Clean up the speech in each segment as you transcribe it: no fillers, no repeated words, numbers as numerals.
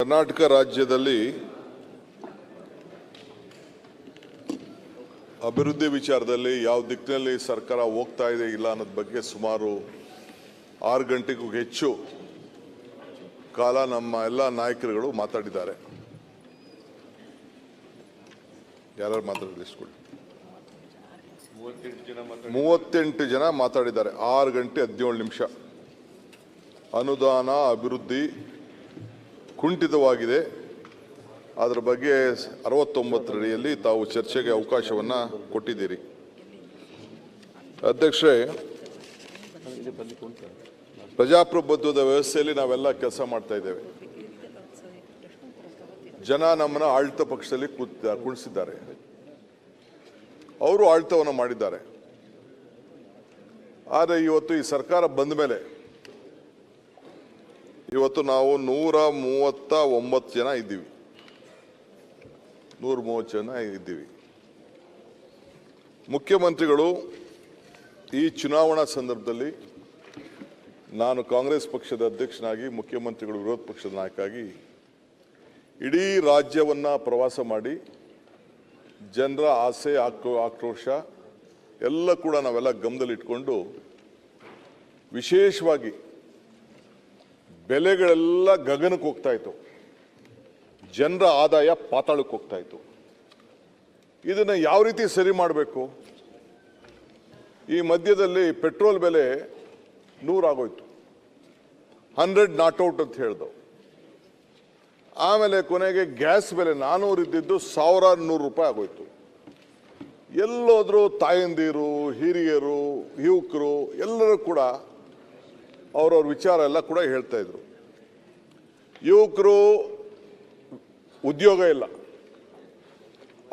ಕರ್ನಾಟಕ ರಾಜ್ಯದಲ್ಲಿ ಅಭಿವೃದ್ಧಿ ವಿಚಾರದಲ್ಲಿ ಯಾವ ದಿಕ್ಕಿನಲ್ಲಿ ಸರ್ಕಾರ ಹೋಗ್ತಾ ಇದೆ ಇಲ್ಲ ಅನ್ನೋದ ಬಗ್ಗೆ ಸುಮಾರು 6 ಗಂಟೆಗೂ ಹೆಚ್ಚು ಕಾಲ ನಮ್ಮ ಎಲ್ಲ ನಾಯಕರುಗಳು ಮಾತಾಡಿದ್ದಾರೆ. ಯಾರು ಮಾತಾಡಿಸ್ಕೊಳ್ಳಿ. 38 ಜನ ಮಾತಾಡಿದ್ದಾರೆ. 6 ಗಂಟೆ 17 ನಿಮಿಷ. ಅನುದಾನ ಅಭಿವೃದ್ಧಿ ಕುಂಠಿತವಾಗಿದೆ, ಅದರ ಬಗ್ಗೆ 69 ಅಡಿಯಲ್ಲಿ ತಾವು ಚರ್ಚೆಗೆ ಅವಕಾಶವನ್ನು ಕೊಟ್ಟಿದ್ದೀರಿ. ಅಧ್ಯಕ್ಷರೇ, ಪ್ರಜಾಪ್ರಭುತ್ವದ ವ್ಯವಸ್ಥೆಯಲ್ಲಿ ನಾವೆಲ್ಲ ಕೆಲಸ ಮಾಡ್ತಾ ಇದ್ದೇವೆ. ಜನ ನಮ್ಮನ್ನು ಆಡಳಿತ ಪಕ್ಷದಲ್ಲಿ ಕುಣಿಸಿದ್ದಾರೆ, ಅವರು ಆಡಳಿತವನ್ನು ಮಾಡಿದ್ದಾರೆ. ಆದರೆ ಇವತ್ತು ಈ ಸರ್ಕಾರ ಬಂದ ಮೇಲೆ ಇವತ್ತು ನಾವು 139 ಜನ ಇದ್ದೀವಿ. 130 ಜನ ಇದ್ದೀವಿ. ಮುಖ್ಯಮಂತ್ರಿಗಳು ಈ ಚುನಾವಣಾ ಸಂದರ್ಭದಲ್ಲಿ ನಾನು ಕಾಂಗ್ರೆಸ್ ಪಕ್ಷದ ಅಧ್ಯಕ್ಷನಾಗಿ, ಮುಖ್ಯಮಂತ್ರಿಗಳು ವಿರೋಧ ಪಕ್ಷದ ನಾಯಕರಾಗಿ ಇಡೀ ರಾಜ್ಯವನ್ನು ಪ್ರವಾಸ ಮಾಡಿ ಜನರ ಆಸೆ ಆಕ್ರೋಶ ಎಲ್ಲ ಕೂಡ ನಾವೆಲ್ಲ ಗಮನದಲ್ಲಿಟ್ಕೊಂಡು, ವಿಶೇಷವಾಗಿ ಬೆಲೆಗಳೆಲ್ಲ ಗಗನಕ್ಕೆ ಹೋಗ್ತಾ ಇತ್ತು, ಜನರ ಆದಾಯ ಪಾತಾಳಕ್ಕೆ ಹೋಗ್ತಾ ಇತ್ತು. ಇದನ್ನು ಯಾವ ರೀತಿ ಸರಿ ಮಾಡಬೇಕು? ಈ ಮಧ್ಯದಲ್ಲಿ ಪೆಟ್ರೋಲ್ ಬೆಲೆ 100 ಆಗೋಯ್ತು, 100 ನಾಟ್ ಔಟ್ ಅಂತ ಹೇಳ್ದವು. ಆಮೇಲೆ ಕೊನೆಗೆ ಗ್ಯಾಸ್ ಬೆಲೆ 400 ಇದ್ದಿದ್ದು 1100 ರೂಪಾಯಿ ಆಗೋಯ್ತು. ಎಲ್ಲೋದ್ರೂ ತಾಯಂದಿರು, ಹಿರಿಯರು, ಯುವಕರು ಎಲ್ಲರೂ ಕೂಡ ಅವ್ರವ್ರ ವಿಚಾರ ಎಲ್ಲ ಕೂಡ ಹೇಳ್ತಾ ಇದ್ರು. ಯುವಕರು ಉದ್ಯೋಗ ಇಲ್ಲ,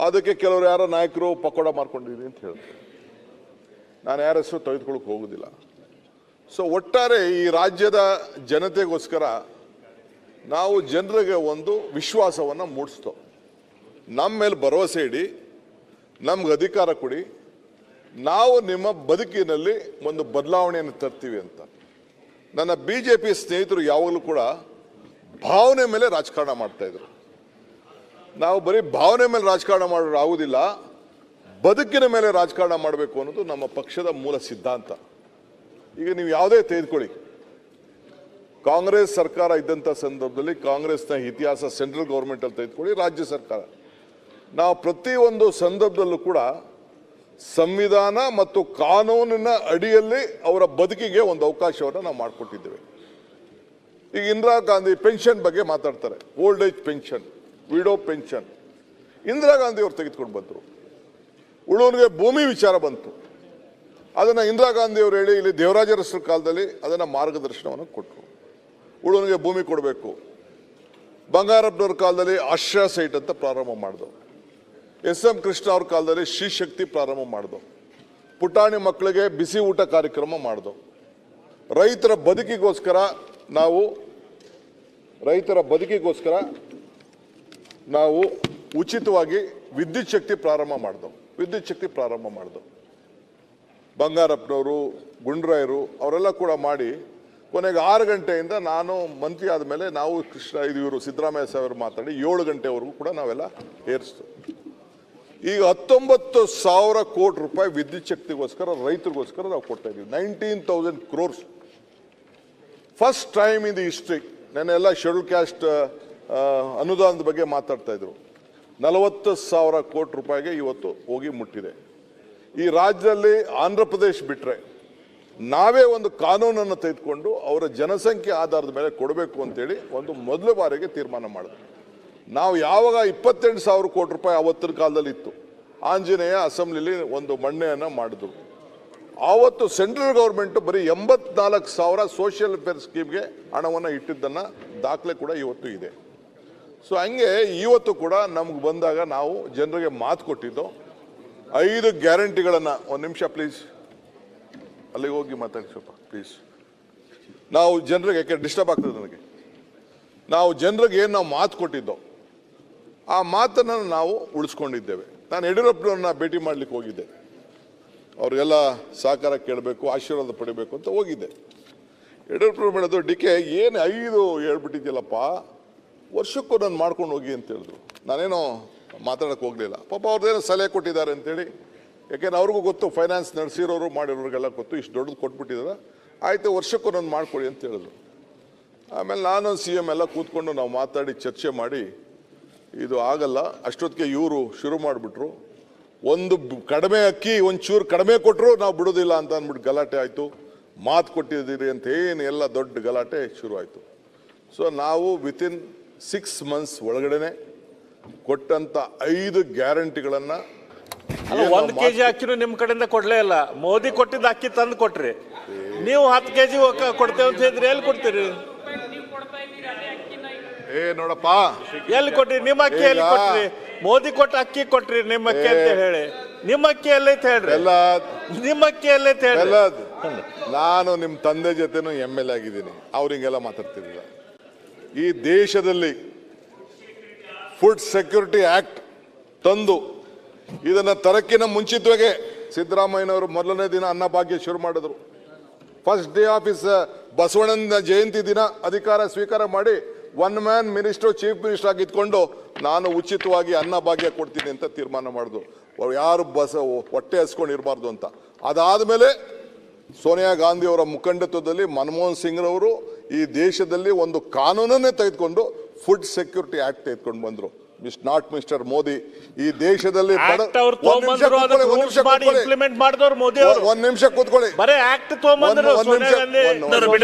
ಅದಕ್ಕೆ ಕೆಲವರು ಯಾರೋ ನಾಯಕರು ಪಕೋಡ ಮಾಡ್ಕೊಂಡಿದ್ದೀನಿ ಅಂತ ಹೇಳ್ತಾರೆ. ನಾನು ಯಾರ ಹೆಸರು ತೆಗೆದುಕೊಳ್ಳಕ್ಕೆ ಹೋಗೋದಿಲ್ಲ. ಸೊ ಒಟ್ಟಾರೆ ಈ ರಾಜ್ಯದ ಜನತೆಗೋಸ್ಕರ ನಾವು ಜನರಿಗೆ ಒಂದು ವಿಶ್ವಾಸವನ್ನು ಮೂಡಿಸ್ತೋ, ನಮ್ಮ ಮೇಲೆ ಭರವಸೆ ಇಡಿ, ನಮ್ಗೆ ಅಧಿಕಾರ ಕೊಡಿ, ನಾವು ನಿಮ್ಮ ಬದುಕಿನಲ್ಲಿ ಒಂದು ಬದಲಾವಣೆಯನ್ನು ತರ್ತೀವಿ ಅಂತ. ನನ್ನ BJP ಸ್ನೇಹಿತರು ಯಾವಾಗಲೂ ಕೂಡ ಭಾವನೆ ಮೇಲೆ ರಾಜಕಾರಣ ಮಾಡ್ತಾ ಇದ್ರು. ನಾವು ಬರೀ ಭಾವನೆ ಮೇಲೆ ರಾಜಕಾರಣ ಮಾಡೋದು ಆಗುವುದಿಲ್ಲ, ಬದುಕಿನ ಮೇಲೆ ರಾಜಕಾರಣ ಮಾಡಬೇಕು ಅನ್ನೋದು ನಮ್ಮ ಪಕ್ಷದ ಮೂಲ ಸಿದ್ಧಾಂತ. ಈಗ ನೀವು ಯಾವುದೇ ತೆಗೆದುಕೊಳ್ಳಿ, ಕಾಂಗ್ರೆಸ್ ಸರ್ಕಾರ ಇದ್ದಂಥ ಸಂದರ್ಭದಲ್ಲಿ ಕಾಂಗ್ರೆಸ್ನ ಇತಿಹಾಸ, ಸೆಂಟ್ರಲ್ ಗೌರ್ಮೆಂಟಲ್ಲಿ ತೆಗೆದುಕೊಳ್ಳಿ, ರಾಜ್ಯ ಸರ್ಕಾರ, ನಾವು ಪ್ರತಿಯೊಂದು ಸಂದರ್ಭದಲ್ಲೂ ಕೂಡ ಸಂವಿಧಾನ ಮತ್ತು ಕಾನೂನಿನ ಅಡಿಯಲ್ಲಿ ಅವರ ಬದುಕಿಗೆ ಒಂದು ಅವಕಾಶವನ್ನು ನಾವು ಮಾಡಿಕೊಟ್ಟಿದ್ದೇವೆ. ಈಗ ಇಂದಿರಾ ಗಾಂಧಿ ಪೆನ್ಷನ್ ಬಗ್ಗೆ ಮಾತಾಡ್ತಾರೆ, old age pension, widow pension. Indira Gandhi ಅವರು ತೆಗೆದುಕೊಂಡು ಬಂದರು. ಉಳುವನಿಗೆ ಭೂಮಿ ವಿಚಾರ ಬಂತು, ಅದನ್ನು ಇಂದಿರಾ ಗಾಂಧಿ ಅವರು ಹೇಳಿ ಇಲ್ಲಿ ದೇವರಾಜರಸರ ಕಾಲದಲ್ಲಿ ಅದನ್ನು ಮಾರ್ಗದರ್ಶನವನ್ನು ಕೊಟ್ಟರು. ಉಳುವನಿಗೆ ಭೂಮಿ ಕೊಡಬೇಕು. ಬಂಗಾರಪ್ಪನವ್ರ ಕಾಲದಲ್ಲಿ ಆಶ್ರಯ ಸೈಟ್ ಅಂತ ಪ್ರಾರಂಭ ಮಾಡಿದವು. SM ಕೃಷ್ಣ ಅವ್ರ ಕಾಲದಲ್ಲಿ ಶ್ರೀ ಶಕ್ತಿ ಪ್ರಾರಂಭ ಮಾಡಿದವು. ಪುಟಾಣಿ ಮಕ್ಕಳಿಗೆ ಬಿಸಿ ಊಟ ಕಾರ್ಯಕ್ರಮ ಮಾಡಿದವು. ರೈತರ ಬದುಕಿಗೋಸ್ಕರ ನಾವು ಉಚಿತವಾಗಿ ವಿದ್ಯುತ್ ಶಕ್ತಿ ಪ್ರಾರಂಭ ಮಾಡಿದವು. ಬಂಗಾರಪ್ಪನವರು, ಗುಂಡ್ರಾಯರು ಅವರೆಲ್ಲ ಕೂಡ ಮಾಡಿ ಕೊನೆಗೆ 6 ಗಂಟೆಯಿಂದ ನಾನು ಮಂತ್ರಿ ಆದಮೇಲೆ ನಾವು ಇವರು ಸಿದ್ದರಾಮಯ್ಯ ಸಾಹೇಬರು ಮಾತಾಡಿ 7 ಗಂಟೆವರೆಗೂ ಕೂಡ ನಾವೆಲ್ಲ ಏರಿಸ್ತು. ಈಗ 19,000 ಕೋಟಿ ರೂಪಾಯಿ ವಿದ್ಯುತ್ ಶಕ್ತಿಗೋಸ್ಕರ, ರೈತರಿಗೋಸ್ಕರ ನಾವು ಕೊಡ್ತಾ ಇದ್ದೀವಿ. 19,000 crores. First time in the history. ನೆನ್ನೆಲ್ಲ ಶೆಡ್ಯೂಲ್ ಕ್ಯಾಸ್ಟ್ ಅನುದಾನದ ಬಗ್ಗೆ ಮಾತಾಡ್ತಾ ಇದ್ರು. 40,000 ಕೋಟಿ ರೂಪಾಯಿಗೆ ಇವತ್ತು ಹೋಗಿ ಮುಟ್ಟಿದೆ. ಈ ರಾಜ್ಯದಲ್ಲಿ ಆಂಧ್ರ ಪ್ರದೇಶ್ ಬಿಟ್ಟರೆ ನಾವೇ ಒಂದು ಕಾನೂನನ್ನು ತೆಗೆದುಕೊಂಡು ಅವರ ಜನಸಂಖ್ಯೆ ಆಧಾರದ ಮೇಲೆ ಕೊಡಬೇಕು ಅಂತೇಳಿ ಒಂದು ಮೊದಲ ಬಾರಿಗೆ ತೀರ್ಮಾನ ಮಾಡಿದ್ರು. ನಾವು ಯಾವಾಗ 28,000 ಕೋಟಿ ರೂಪಾಯಿ ಅವತ್ತಿನ ಕಾಲದಲ್ಲಿ ಇತ್ತು, ಆಂಜನೇಯ ಅಸೆಂಬ್ಲಿಲಿ ಒಂದು ಮಣ್ಣೆಯನ್ನು ಮಾಡಿದ್ರು. ಆವತ್ತು ಸೆಂಟ್ರಲ್ ಗೌರ್ಮೆಂಟ್ ಬರೀ 84,000 ಸೋಷಿಯಲ್ ವೆಲ್ಫೇರ್ ಸ್ಕೀಮ್ಗೆ ಹಣವನ್ನು ಇಟ್ಟಿದ್ದನ್ನು ದಾಖಲೆ ಕೂಡ ಇವತ್ತು ಇದೆ. ಸೊ ಹಂಗೆ ಇವತ್ತು ಕೂಡ ನಮ್ಗೆ ಬಂದಾಗ ನಾವು ಜನರಿಗೆ ಮಾತು ಕೊಟ್ಟಿದ್ದು 5 ಗ್ಯಾರಂಟಿಗಳನ್ನು. ಒಂದು ನಿಮಿಷ ಪ್ಲೀಸ್, ಅಲ್ಲಿಗೆ ಹೋಗಿ ಮಾತಾಡಿ ಸ್ವಲ್ಪ ಪ್ಲೀಸ್. ನಾವು ಜನರಿಗೆ, ಯಾಕೆ ಡಿಸ್ಟರ್ಬ್ ಆಗ್ತದೆ ನನಗೆ, ನಾವು ಜನರಿಗೆ ಏನು ನಾವು ಮಾತು ಕೊಟ್ಟಿದ್ದೋ ಆ ಮಾತನ್ನು ನಾವು ಉಳಿಸ್ಕೊಂಡಿದ್ದೇವೆ. ನಾನು ಯಡಿಯೂರಪ್ಪನವ್ರನ್ನ ಭೇಟಿ ಮಾಡಲಿಕ್ಕೆ ಹೋಗಿದ್ದೆ, ಅವ್ರಿಗೆಲ್ಲ ಸಹಕಾರ ಕೇಳಬೇಕು, ಆಶೀರ್ವಾದ ಪಡಿಬೇಕು ಅಂತ ಹೋಗಿದ್ದೆ. ಯಡಿಯೂರಪ್ಪನವ್ರು ಮಾಡೋದು, ಡಿ ಕೆ ಏನು 5 ಹೇಳ್ಬಿಟ್ಟಿದ್ಯಲ್ಲಪ್ಪ, ವರ್ಷಕ್ಕೂ ನಾನು ಮಾಡ್ಕೊಂಡು ಹೋಗಿ ಅಂತ ಹೇಳಿದ್ರು. ನಾನೇನೋ ಮಾತಾಡೋಕ್ಕೆ ಹೋಗಲಿಲ್ಲ. ಪಾಪ ಅವ್ರದ್ದೇನೋ ಸಲಹೆ ಕೊಟ್ಟಿದ್ದಾರೆ ಅಂತೇಳಿ, ಯಾಕೆಂದ್ರೆ ಅವ್ರಿಗೂ ಗೊತ್ತು, ಫೈನಾನ್ಸ್ ನಡೆಸಿರೋರು ಮಾಡಿರೋರಿಗೆಲ್ಲ ಗೊತ್ತು, ಇಷ್ಟು ದೊಡ್ಡದು ಕೊಟ್ಬಿಟ್ಟಿದ್ದಾರೆ, ಆಯಿತು ವರ್ಷಕ್ಕೂ ನಾನು ಮಾಡ್ಕೊಳ್ಳಿ ಅಂತ ಹೇಳಿದ್ರು. ಆಮೇಲೆ ನಾನು CM ಎಲ್ಲ ಕೂತ್ಕೊಂಡು ನಾವು ಮಾತಾಡಿ ಚರ್ಚೆ ಮಾಡಿ ಇದು ಆಗಲ್ಲ. ಅಷ್ಟೊತ್ತಿಗೆ ಇವರು ಶುರು ಮಾಡಿಬಿಟ್ರು, ಒಂದು ಕಡಿಮೆ ಅಕ್ಕಿ ಒಂಚೂರು ಕಡಿಮೆ ಕೊಟ್ಟರು ನಾವು ಬಿಡೋದಿಲ್ಲ ಅಂತ ಅಂದ್ಬಿಟ್ಟು ಗಲಾಟೆ ಆಯಿತು. ಮಾತು ಕೊಟ್ಟಿದ್ದೀರಿ ಅಂತ ಏನು ಎಲ್ಲ ದೊಡ್ಡ ಗಲಾಟೆ ಶುರು ಆಯಿತು. ಸೊ ನಾವು ವಿತಿನ್ 6 months ಒಳಗಡೆನೆ ಕೊಟ್ಟಂತ 5 ಗ್ಯಾರಂಟಿಗಳನ್ನು 1 kg ಅಕ್ಕಿನೂ ನಿಮ್ಮ ಕಡೆಯಿಂದ ಕೊಡ್ಲೇ ಇಲ್ಲ. ಮೋದಿ ಕೊಟ್ಟಿದ್ದ ಅಕ್ಕಿ ತಂದು ಕೊಟ್ರಿ, ನೀವು 10 kg ಕೊಡ್ತೇವೆ ಅಂತ ಹೇಳಿದ್ರೆ ಎಲ್ಲಿ ಕೊಡ್ತೀರಿ? ನೋಡಪ್ಪ, ಎಲ್ಲಿ ಕೊಟ್ರಿ? ನಿಮ್ಮ ಅಕ್ಕಿ ಎಲ್ಲಿ ಕೊಟ್ರಿ? ಮೋದಿ ಕೊಟ್ಟ ಅಕ್ಕಿ ಕೊಟ್ರಿ ನಿಮ್ಮ ಅಕ್ಕಿ ಅಂತ ಹೇಳಿ. ನಿಮ್ಮ ಅಕ್ಕಿ ಎಲ್ಲೈತೆ ಹೇಳ್ರಿ, ನಿಮ್ಮ ಅಕ್ಕಿ ಎಲ್ಲೈತೆ ಹೇಳ್ರಿ. ನಾನು ನಿಮ್ಮ ತಂದೆ ಜೊತೆನೂ MLA ಆಗಿದ್ದೀನಿ, ಅವ್ರಿಂಗೆಲ್ಲ ಮಾತಾಡ್ತಿರ್ಲಿಲ್ಲ. ಈ ದೇಶದಲ್ಲಿ ಫುಡ್ ಸೆಕ್ಯೂರಿಟಿ ಆಕ್ಟ್ ತಂದು ಇದನ್ನ ತರಕ್ಕಿನ ಮುಂಚಿತವಾಗಿ ಸಿದ್ದರಾಮಯ್ಯನವರು ಮೊದಲನೇ ದಿನ ಅನ್ನಭಾಗ್ಯ ಶುರು ಮಾಡಿದ್ರು. ಫಸ್ಟ್ ಡೇ ಆಫ್ ಇಸ್ ಬಸವಣ್ಣನ ಜಯಂತಿ ದಿನ ಅಧಿಕಾರ ಸ್ವೀಕಾರ ಮಾಡಿ 1 man ಮಿನಿಸ್ಟರ್, ಚೀಫ್ ಮಿನಿಸ್ಟರ್ ಆಗಿ ಇದ್ಕೊಂಡು ನಾನು ಉಚಿತವಾಗಿ ಅನ್ನಭಾಗ್ಯ ಕೊಡ್ತೀನಿ ಅಂತ ತೀರ್ಮಾನ ಮಾಡಿದ್ರು. ಯಾರು ಹೊಟ್ಟೆ ಹಸ್ಕೊಂಡು ಇರಬಾರ್ದು ಅಂತ. ಅದಾದಮೇಲೆ ಸೋನಿಯಾ ಗಾಂಧಿ ಅವರ ಮುಖಂಡತ್ವದಲ್ಲಿ ಮನಮೋಹನ್ ಸಿಂಗ್ ರವರು ಈ ದೇಶದಲ್ಲಿ ಒಂದು ಕಾನೂನನ್ನೇ ತೆಗೆದುಕೊಂಡು ಫುಡ್ ಸೆಕ್ಯೂರಿಟಿ ಆಕ್ಟ್ ತೆಗೆದುಕೊಂಡು ಬಂದ್ರು. Not mister Modi. ಈ ದೇಶದಲ್ಲಿ ಒಂದ್ ನಿಮಿಷ ಕೂತ್ಕೊಳ್ಳಿ.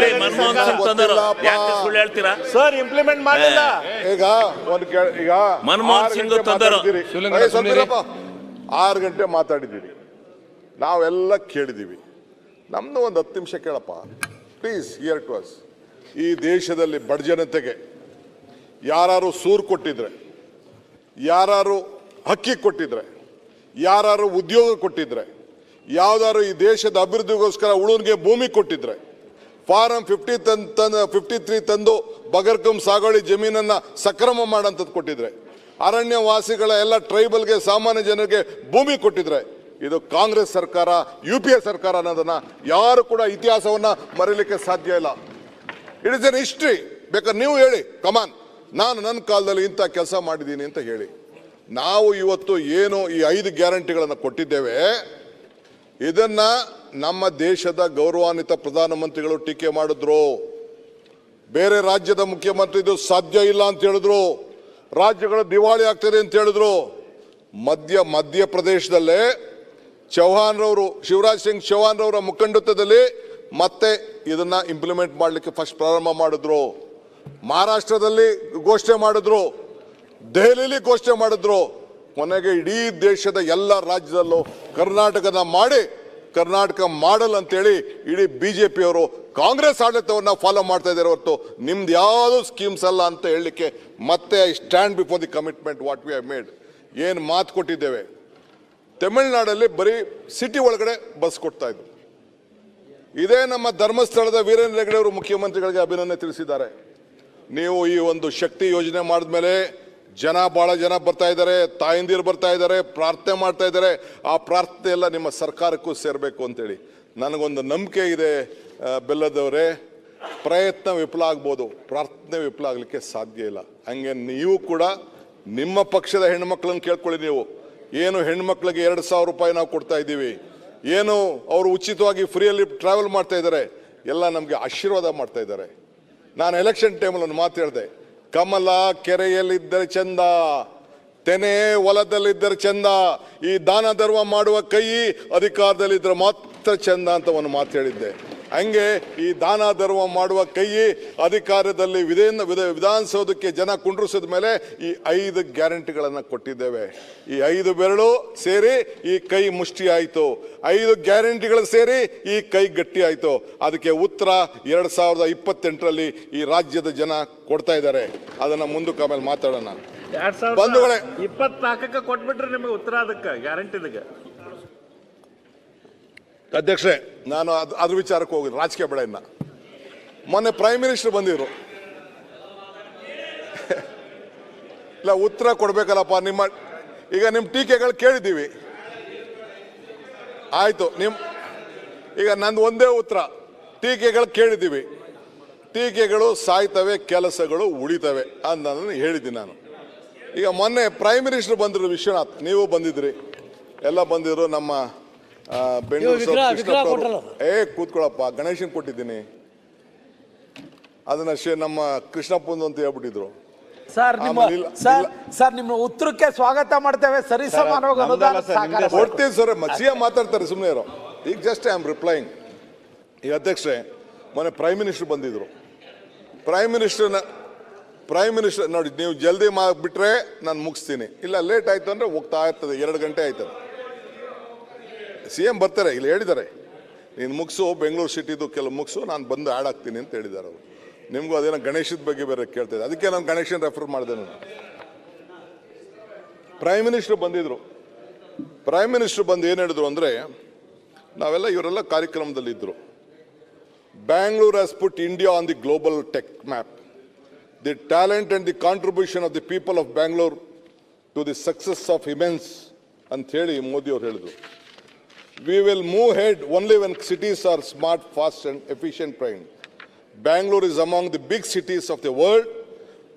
ಸರ್ ಇಂಪ್ಲಿಮೆಂಟ್ ಮಾಡಿಲ್ಲ. ಈಗ 6 ಗಂಟೆ ಮಾತಾಡಿದ್ದೀರಿ, ನಾವೆಲ್ಲ ಕೇಳಿದ್ದೀವಿ. ನಮ್ದು ಒಂದು 10 ನಿಮಿಷ ಕೇಳಪ್ಪ ಪ್ಲೀಸ್, ಹಿಯರ್ ಟು ಅಸ್. ಈ ದೇಶದಲ್ಲಿ ಬಡ ಜನತೆಗೆ ಯಾರು ಸೂರು ಕೊಟ್ಟಿದ್ರೆ, ಯಾರು ಅಕ್ಕಿ ಕೊಟ್ಟಿದ್ರೆ, ಯಾರು ಉದ್ಯೋಗ ಕೊಟ್ಟಿದ್ರೆ, ಯಾವ್ದಾರು ಈ ದೇಶದ ಅಭಿವೃದ್ಧಿಗೋಸ್ಕರ ಉಳುವಿಗೆ ಭೂಮಿ ಕೊಟ್ಟಿದ್ರೆ, ಫಾರಂ 53 ತಂದು ಬಗರ್ಕಂ ಸಾಗುವಳಿ ಜಮೀನನ್ನ ಸಕ್ರಮ ಮಾಡಂತದ್ದು ಕೊಟ್ಟಿದ್ರೆ, ಅರಣ್ಯ ವಾಸಿಗಳ ಎಲ್ಲ ಟ್ರೈಬಲ್ಗೆ ಸಾಮಾನ್ಯ ಜನರಿಗೆ ಭೂಮಿ ಕೊಟ್ಟಿದ್ರೆ, ಇದು ಕಾಂಗ್ರೆಸ್ ಸರ್ಕಾರ, UPA ಸರ್ಕಾರ ಅನ್ನೋದನ್ನ ಯಾರು ಕೂಡ ಇತಿಹಾಸವನ್ನ ಮರೀಲಿಕ್ಕೆ ಸಾಧ್ಯ ಇಲ್ಲ. It is N history. ಬೇಕಾದ್ರೆ ನೀವು ಹೇಳಿ, ಕಮಾನ್, ನಾನು ನನ್ನ ಕಾಲದಲ್ಲಿ ಇಂಥ ಕೆಲಸ ಮಾಡಿದ್ದೀನಿ ಅಂತ ಹೇಳಿ. ನಾವು ಇವತ್ತು ಏನು ಈ 5 ಗ್ಯಾರಂಟಿಗಳನ್ನು ಕೊಟ್ಟಿದ್ದೇವೆ, ಇದನ್ನ ನಮ್ಮ ದೇಶದ ಗೌರವಾನ್ವಿತ ಪ್ರಧಾನಮಂತ್ರಿಗಳು ಟೀಕೆ ಮಾಡಿದ್ರು. ಬೇರೆ ರಾಜ್ಯದ ಮುಖ್ಯಮಂತ್ರಿ ಇದು ಸಾಧ್ಯ ಇಲ್ಲ ಅಂತ ಹೇಳಿದ್ರು. ರಾಜ್ಯಗಳು ದಿವಾಳಿ ಆಗ್ತದೆ ಅಂತ ಹೇಳಿದ್ರು. ಮಧ್ಯಪ್ರದೇಶದಲ್ಲೇ ಚೌಹಾಣ್ ರವರು, ಶಿವರಾಜ್ ಸಿಂಗ್ ಚೌಹಾಣ್ ರವರ ಮುಖಂಡತ್ವದಲ್ಲಿ ಮತ್ತೆ ಇದನ್ನ ಇಂಪ್ಲಿಮೆಂಟ್ ಮಾಡಲಿಕ್ಕೆ ಫಸ್ಟ್ ಪ್ರಾರಂಭ ಮಾಡಿದ್ರು. ಮಹಾರಾಷ್ಟ್ರದಲ್ಲಿ ಘೋಷಣೆ ಮಾಡಿದ್ರು, ದೆಹಲಿಯಲ್ಲಿ ಘೋಷಣೆ ಮಾಡಿದ್ರು. ಕೊನೆಗೆ ಇಡೀ ದೇಶದ ಎಲ್ಲ ರಾಜ್ಯದಲ್ಲೂ ಕರ್ನಾಟಕದ ಮಾಡಿ, ಕರ್ನಾಟಕ ಮಾಡಲ್ ಅಂತೇಳಿ ಇಡೀ BJP ಅವರು ಕಾಂಗ್ರೆಸ್ ಆಡಳಿತವನ್ನ ಫಾಲೋ ಮಾಡ್ತಾ ಇದ್ದಾರೆ ಹೊರತು ನಿಮ್ದು ಯಾವುದು ಸ್ಕೀಮ್ಸ್ ಅಲ್ಲ ಅಂತ ಹೇಳಲಿಕ್ಕೆ ಮತ್ತೆ I stand before the commitment what we have made. ಏನು ಮಾತು ಕೊಟ್ಟಿದ್ದೇವೆ. ತಮಿಳುನಾಡಲ್ಲಿ ಬರೀ ಸಿಟಿ ಒಳಗಡೆ ಬಸ್ ಕೊಡ್ತಾ ಇದ್ರು. ಇದೇ ನಮ್ಮ ಧರ್ಮಸ್ಥಳದ ವೀರೇಂದ್ರ ಹೆಗ್ಗಡೆ ಅವರು ಮುಖ್ಯಮಂತ್ರಿಗಳಿಗೆ ಅಭಿನಂದನೆ ತಿಳಿಸಿದ್ದಾರೆ. ನೀವು ಈ ಒಂದು ಶಕ್ತಿ ಯೋಜನೆ ಮಾಡಿದ್ಮೇಲೆ ಬಹಳ ಜನ ಬರ್ತಾ ಇದ್ದಾರೆ, ತಾಯಂದಿರು ಬರ್ತಾ ಇದ್ದಾರೆ, ಪ್ರಾರ್ಥನೆ ಮಾಡ್ತಾ ಇದ್ದಾರೆ. ಆ ಪ್ರಾರ್ಥನೆ ಎಲ್ಲ ನಿಮ್ಮ ಸರ್ಕಾರಕ್ಕೂ ಸೇರಬೇಕು ಅಂತೇಳಿ ನನಗೊಂದು ನಂಬಿಕೆ ಇದೆ. ಬೆಲ್ಲದವರೇ, ಪ್ರಯತ್ನ ವಿಫಲ ಆಗ್ಬೋದು, ಪ್ರಾರ್ಥನೆ ವಿಫಲ ಆಗಲಿಕ್ಕೆ ಸಾಧ್ಯ ಇಲ್ಲ. ಹಂಗೆ ನೀವು ಕೂಡ ನಿಮ್ಮ ಪಕ್ಷದ ಹೆಣ್ಮಕ್ಳನ್ನು ಕೇಳ್ಕೊಳ್ಳಿ. ನೀವು ಏನು ಹೆಣ್ಮಕ್ಳಿಗೆ 2,000 ರೂಪಾಯಿ ನಾವು ಕೊಡ್ತಾ ಇದ್ದೀವಿ, ಏನು ಅವರು ಉಚಿತವಾಗಿ ಫ್ರೀಯಲ್ಲಿ ಟ್ರಾವೆಲ್ ಮಾಡ್ತಾ ಇದ್ದಾರೆ, ಎಲ್ಲ ನಮಗೆ ಆಶೀರ್ವಾದ ಮಾಡ್ತಾ ಇದ್ದಾರೆ. ನಾನು ಎಲೆಕ್ಷನ್ ಟೈಮಲ್ಲಿ ಒಂದು ಮಾತು ಹೇಳಿದೆ, ಕಮಲ ಕೆರೆಯಲ್ಲಿದ್ದರೆ ಚಂದ, ತೆನೆ ಹೊಲದಲ್ಲಿದ್ದರೆ ಚಂದ, ಈ ದಾನ ಧರ್ಮ ಮಾಡುವ ಕೈ ಅಧಿಕಾರದಲ್ಲಿದ್ದರೆ ಮಾತ್ರ ಚಂದ ಅಂತ ಒಂದು ಮಾತು ಹೇಳಿದ್ದೆ. ಹಂಗೆ ಈ ದಾನ ಧರ್ಮ ಮಾಡುವ ಕೈ ಅಧಿಕಾರದಲ್ಲಿ ವಿಧಾನಸೌಧಕ್ಕೆ ಜನ ಕುಂಡ್ರಿಸಿದ ಮೇಲೆ ಈ 5 ಗ್ಯಾರಂಟಿಗಳನ್ನು ಕೊಟ್ಟಿದ್ದೇವೆ. ಈ 5 ಬೆರಳು ಸೇರಿ ಈ ಕೈ ಮುಷ್ಟಿ ಆಯಿತು, 5 ಗ್ಯಾರಂಟಿಗಳು ಸೇರಿ ಈ ಕೈ ಗಟ್ಟಿ ಆಯಿತು. ಅದಕ್ಕೆ ಉತ್ತರ 2028ರಲ್ಲಿ ಈ ರಾಜ್ಯದ ಜನ ಕೊಡ್ತಾ ಇದ್ದಾರೆ. ಅದನ್ನ ಮುಂದಕ್ಕೆ ಆಮೇಲೆ ಮಾತಾಡೋಣ. 2024ಕ್ಕೆ ಕೊಟ್ಬಿಟ್ರೆ ನಿಮಗೆ ಉತ್ತರ ಅದಕ್ಕೆ ಗ್ಯಾರಂಟಿಗೆ. ಅಧ್ಯಕ್ಷರೇ, ನಾನು ಅದ್ರ ವಿಚಾರಕ್ಕೆ ಹೋಗಿದ್ದು, ರಾಜಕೀಯ ಬೇಡ. ಇನ್ನ ಮೊನ್ನೆ ಪ್ರೈಮ್ ಮಿನಿಸ್ಟರ್ ಬಂದಿದ್ರು. ಇಲ್ಲ, ಉತ್ತರ ಕೊಡ್ಬೇಕಲ್ಲಪ್ಪ. ಈಗ ನಿಮ್ಮ ಟೀಕೆಗಳು ಕೇಳಿದ್ದೀವಿ, ಆಯ್ತು. ಈಗ ನಂದು ಒಂದೇ ಉತ್ತರ, ಟೀಕೆಗಳು ಕೇಳಿದ್ದೀವಿ, ಟೀಕೆಗಳು ಸಾಯ್ತವೆ, ಕೆಲಸಗಳು ಉಳಿತವೆ ಅನ್ನೋದನ್ನು ಹೇಳಿದ್ದೀನಿ ನಾನು. ಈಗ ಮೊನ್ನೆ ಪ್ರೈಮ್ ಮಿನಿಸ್ಟರ್ ಬಂದಿರೋ ವಿಶ್ವನಾಥ್, ನೀವು ಬಂದಿದ್ರಿ, ಎಲ್ಲ ಬಂದಿದ್ರು. ನಮ್ಮ ಬೆಂಗಳೂರು ಕೂತ್ಕೊಳ್ಳಪ್ಪ, ಗಣೇಶನ್ ಕೊಟ್ಟಿದ್ದೀನಿ, ಅದನ್ನ ನಮ್ಮ ಕೃಷ್ಣಪ್ಪಂದು ಅಂತ ಹೇಳ್ಬಿಟ್ಟಿದ್ರು. ಸರ್ ನಿಮ್ಮ ಉತ್ತರಕ್ಕೆ ಸ್ವಾಗತ ಮಾಡ್ತೇವೆ, ಸರಿ ಸಮಾನವಾಗಿ ಅನುದಾನ ಸಹಕಾರ ಕೊಡ್ತೀವಿ ಸರ್. ಸಿಎಂ ಮಾತಾಡ್ತಾರೆ, ಸುಮ್ಮನೆ ಇರೋ. ಈಗ ಜಸ್ಟ್ ಐ ಆಮ್ ರಿಪ್ಲೈಯಿಂಗ್. ಈಗ ಅಧ್ಯಕ್ಷರೇ, ಮೊನ್ನೆ ಪ್ರೈಮ್ ಮಿನಿಸ್ಟರ್ ಬಂದಿದ್ರು. ಪ್ರೈಮ್ ಮಿನಿಸ್ಟರ್ ನೋಡಿ, ನೀವು ಜಲ್ದಿ ಬಿಟ್ರೆ ನಾನು ಮುಗಿಸ್ತೀನಿ, ಇಲ್ಲ ಲೇಟ್ ಆಯ್ತು ಅಂದ್ರೆ ಹೋಗ್ತಾ ಇರ್ತದೆ, 2 ಗಂಟೆ ಆಯ್ತದೆ. ಸಿಎಂ ಬರ್ತಾರೆ, ಇಲ್ಲಿ ಹೇಳಿದ್ದಾರೆ, ನೀನು ಮುಗಿಸು, ಬೆಂಗಳೂರು ಸಿಟಿದು ಕೆಲವು ಮುಗಿಸು, ನಾನು ಬಂದು ಆ್ಯಡ್ ಆಗ್ತೀನಿ ಅಂತ ಹೇಳಿದ್ದಾರೆ ಅವರು. ನಿಮಗೂ ಅದೇನೋ ಗಣೇಶದ ಬಗ್ಗೆ ಬೇರೆ ಕೇಳ್ತಿದ್ದೆ, ಅದಕ್ಕೆ ನಾನು ಗಣೇಶನ್ ರೆಫರ್ ಮಾಡಿದೆ. ನಾನು ಪ್ರೈಮ್ ಮಿನಿಸ್ಟರ್ ಬಂದಿದ್ರು. ಪ್ರೈಮ್ ಮಿನಿಸ್ಟರ್ ಬಂದು ಏನು ಹೇಳಿದ್ರು ಅಂದರೆ, ನಾವೆಲ್ಲ ಇವರೆಲ್ಲ ಕಾರ್ಯಕ್ರಮದಲ್ಲಿದ್ದರು. Bangalore has put India on the global tech map. The talent and the contribution of the people of Bangalore to the success of immense ಅಂತ ಹೇಳಿ ಮೋದಿ ಅವರು ಹೇಳಿದರು. We will move ahead only when cities are smart, fast and efficient trained. Bangalore is among the big cities of the world.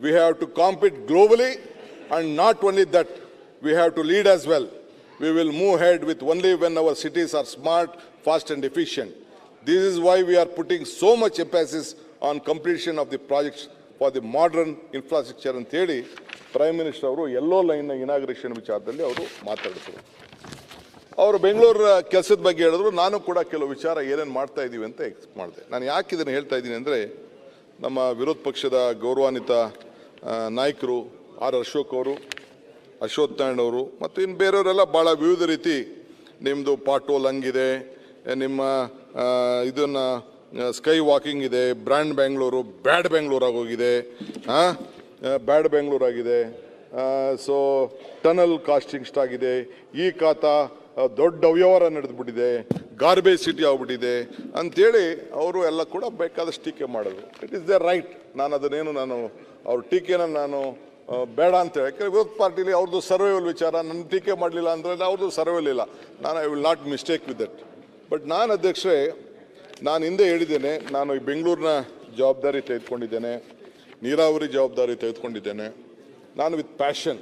We have to compete globally, and not only that, we have to lead as well. We will move ahead with only when our cities are smart, fast and efficient. This is why we are putting so much emphasis on completion of the projects for the modern infrastructure ಅಂತ ಹೇಳಿ prime minister ಅವರು ಎಲ್ಲೋ ಲೈನ್ನ inauguration ವಿಚಾರದಲ್ಲಿ ಅವರು ಮಾತಾಡಿದ್ರು. ಅವರು ಬೆಂಗಳೂರು ಕೆಲಸದ ಬಗ್ಗೆ ಹೇಳಿದ್ರು. ನಾನು ಕೂಡ ಕೆಲವು ವಿಚಾರ ಏನೇನು ಮಾಡ್ತಾ ಇದ್ದೀವಿ ಅಂತ ಎಕ್ಸ್ಪ್ಲೇನ್ ಮಾಡಿದೆ. ನಾನು ಯಾಕೆ ಇದನ್ನು ಹೇಳ್ತಾ ಇದ್ದೀನಿ ಅಂದರೆ, ನಮ್ಮ ವಿರೋಧ ಪಕ್ಷದ ಗೌರವಾನ್ವಿತ ನಾಯಕರು ಆರ್ ಅಶೋಕ್ ಅವರು, ಅಶ್ವಥ್ ನಾರಾಯಣ್ ಅವರು ಮತ್ತು ಇನ್ನು ಬೇರೆಯವರೆಲ್ಲ ಭಾಳ ವಿವಿಧ ರೀತಿ, ನಿಮ್ಮದು ಪಾಟೋಲ್ ಹಂಗಿದೆ, ನಿಮ್ಮ ಇದನ್ನು ಸ್ಕೈ ವಾಕಿಂಗ್ ಇದೆ, ಬ್ರ್ಯಾಂಡ್ ಬೆಂಗಳೂರು ಬ್ಯಾಡ್ ಬೆಂಗಳೂರಾಗಿ ಹೋಗಿದೆ, ಬ್ಯಾಡ್ ಬೆಂಗಳೂರಾಗಿದೆ, ಸೊ ಟನಲ್ ಕಾಸ್ಟಿಂಗ್ ಆಗಿದೆ, ಈ ಖಾತಾ ದೊಡ್ಡ ಅವ್ಯವಹಾರ ನಡೆದುಬಿಟ್ಟಿದೆ, ಗಾರ್ಬೇಜ್ ಸಿಟಿ ಆಗ್ಬಿಟ್ಟಿದೆ ಅಂಥೇಳಿ ಅವರು ಎಲ್ಲ ಕೂಡ ಬೇಕಾದಷ್ಟು ಟೀಕೆ ಮಾಡೋದು. It is the right. ನಾನು ಅದನ್ನೇನು ಅವ್ರ ಟೀಕೆನ ನಾನು ಬೇಡ ಅಂತ ಹೇಳಿ, ಯಾಕಂದರೆ ವಿರೋಧ ಪಾರ್ಟಿಲಿ ಅವ್ರದ್ದು ಸರ್ವೈವಲ್ ವಿಚಾರ, ನನ್ನ ಟೀಕೆ ಮಾಡಲಿಲ್ಲ ಅಂದರೆ ಅವ್ರದ್ದು ಸರ್ವೈವಲ್ ಇಲ್ಲ. ನಾನು I will not mistake with that. But ನಾನು ಅಧ್ಯಕ್ಷರೇ, ನಾನು ಹಿಂದೆ ಹೇಳಿದ್ದೇನೆ, ನಾನು ಈ ಬೆಂಗಳೂರಿನ ಜವಾಬ್ದಾರಿ ತೆಗೆದುಕೊಂಡಿದ್ದೇನೆ, ನೀರಾವರಿ ಜವಾಬ್ದಾರಿ ತೆಗೆದುಕೊಂಡಿದ್ದೇನೆ. ನಾನು ವಿತ್ ಪ್ಯಾಷನ್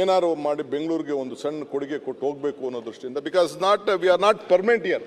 ಏನಾರು ಮಾಡಿ ಬೆಂಗಳೂರಿಗೆ ಒಂದು ಸಣ್ಣ ಕೊಡುಗೆ ಕೊಟ್ಟು ಹೋಗಬೇಕು ಅನ್ನೋ ದೃಷ್ಟಿಯಿಂದ, because we are not permanent year.